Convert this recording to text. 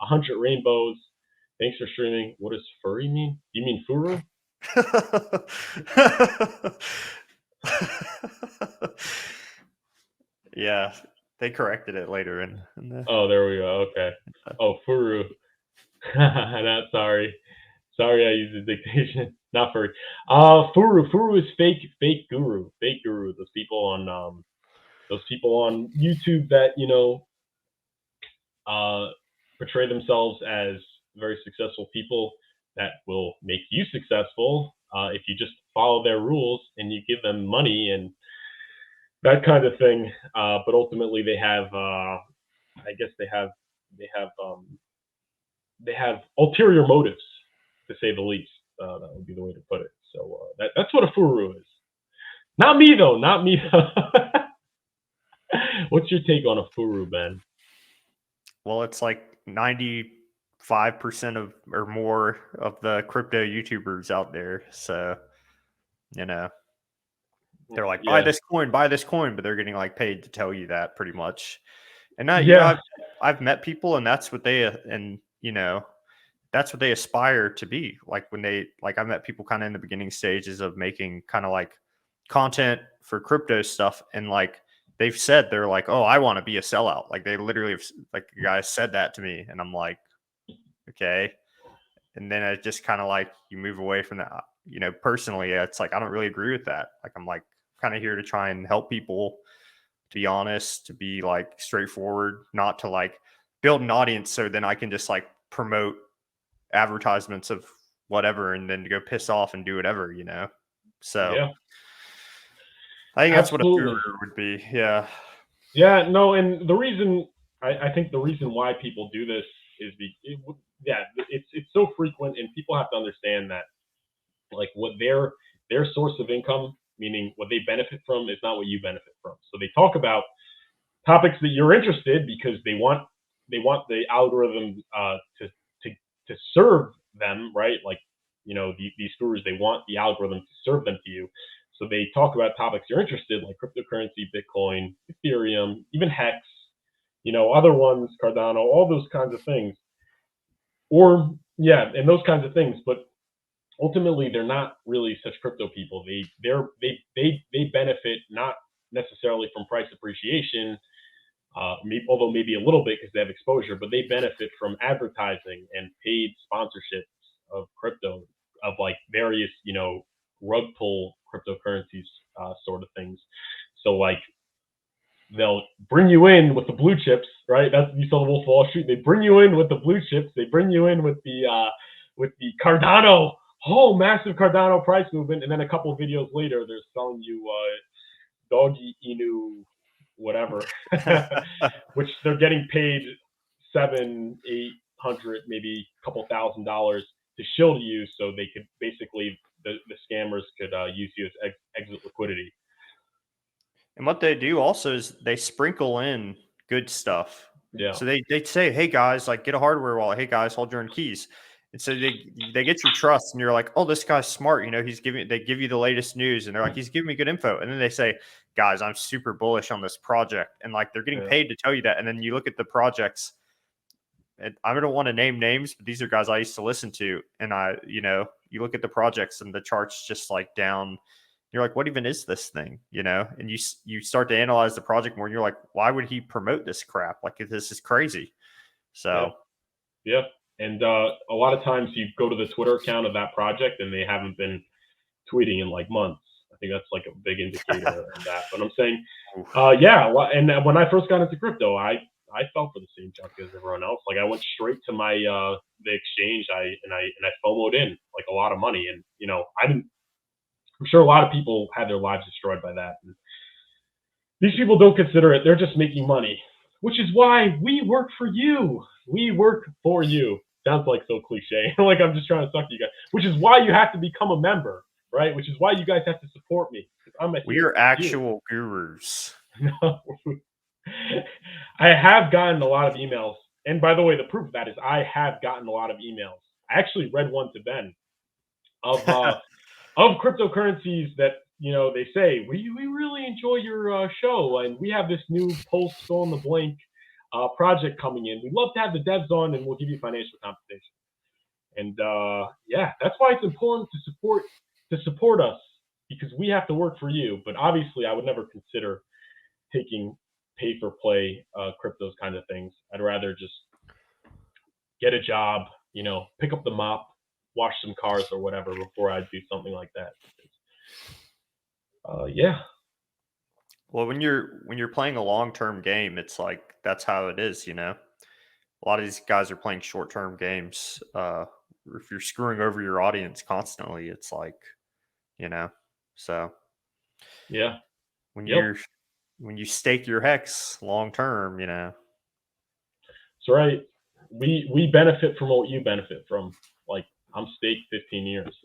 100 rainbows. Thanks for streaming. What does furry mean? You mean Furu? Yeah, they corrected it later in the. Oh, there we go. Okay. Oh, Furu. Not sorry. Sorry, I used the dictation. Not furry. Furu. Furu is fake guru. Fake guru. Those people on YouTube that portray themselves as very successful people that will make you successful if you just follow their rules and you give them money and that kind of thing. But ultimately, they have, I guess, they have ulterior motives, to say the least. That would be the way to put it. So that's what a furu is. Not me though. Not me though. What's your take on a furu, Ben? Well, it's like 95% of or more of the crypto YouTubers out there. So, they're like, buy this coin, but they're getting like paid to tell you that pretty much. And I've met people, and that's what they that's what they aspire to be. Like when I met people kind of in the beginning stages of making kind of like content for crypto stuff, and like they've said they're like, oh, I want to be a sellout. Like they literally have, like the guy said that to me, and I'm like, okay. And then it just kind of like you move away from that. Personally, it's like I don't really agree with that. Like I'm like kind of here to try and help people, to be honest, to be like straightforward, not to like build an audience so then I can just like promote advertisements of whatever and then to go piss off and do whatever, So yeah. I think that's what a furu would be. Yeah. Yeah, no, and the reason I think the reason why people do this is it's so frequent, and people have to understand that like what their source of income, meaning what they benefit from, is not what you benefit from. So they talk about topics that you're interested because they want the algorithm to serve them, right? Like these gurus, they want the algorithm to serve them to you. So they talk about topics you're interested, like cryptocurrency, Bitcoin, Ethereum, even Hex, other ones, Cardano, all those kinds of things. And those kinds of things. But ultimately, they're not really such crypto people. They benefit not necessarily from price appreciation, although maybe a little bit because they have exposure, but they benefit from advertising and paid sponsorships of crypto, of like various, rug pull cryptocurrencies sort of things. So like they'll bring you in with the blue chips, right? That's, you saw the Wolf of Wall Street. They bring you in with the blue chips. They bring you in with the Cardano, massive Cardano price movement, and then a couple of videos later, they're selling you doggy inu whatever, which they're getting paid $700, $800, maybe a couple $1,000 to shield you, so they could basically the scammers could use you as exit liquidity. And what they do also is they sprinkle in good stuff. Yeah. So they say, hey guys, like get a hardware wallet. Hey guys, hold your own keys. And so they get your trust, and you're like, oh, this guy's smart. They give you the latest news, and they're like, he's giving me good info. And then they say, guys, I'm super bullish on this project. And like, they're getting paid to tell you that. And then you look at the projects, and I don't want to name names, but these are guys I used to listen to. And you look at the projects and the chart's just like down. You're like, what even is this thing? And you start to analyze the project more, and you're like, why would he promote this crap? Like, this is crazy. So, yeah. And a lot of times you go to the Twitter account of that project and they haven't been tweeting in like months. I think that's like a big indicator of that. But I'm saying, and when I first got into crypto, I fell for the same junk as everyone else. Like I went straight to my the exchange. I FOMO'd in like a lot of money, and I'm sure a lot of people had their lives destroyed by that. And these people don't consider it. They're just making money, which is why we work for you. We work for you. Sounds like so cliche. Like I'm just trying to suck you guys. Which is why you have to become a member, right? Which is why you guys have to support me. We are actual gurus. No. I have gotten a lot of emails. And by the way, the proof of that is I have gotten a lot of emails. I actually read one to Ben of cryptocurrencies that, they say, we really enjoy your show, and we have this new pulse fill in the blank project coming in. We'd love to have the devs on, and we'll give you financial compensation. And yeah, that's why it's important to support us, because we have to work for you. But obviously, I would never consider taking pay for play cryptos kind of things. I'd rather just get a job, pick up the mop, wash some cars or whatever before I do something like that. Yeah. Well, when you're playing a long-term game, it's like that's how it is, A lot of these guys are playing short-term games. If you're screwing over your audience constantly, it's like, so Yeah. when Yep. when you stake your hex long term, That's right. We benefit from what you benefit from. Like, I'm staked 15 years.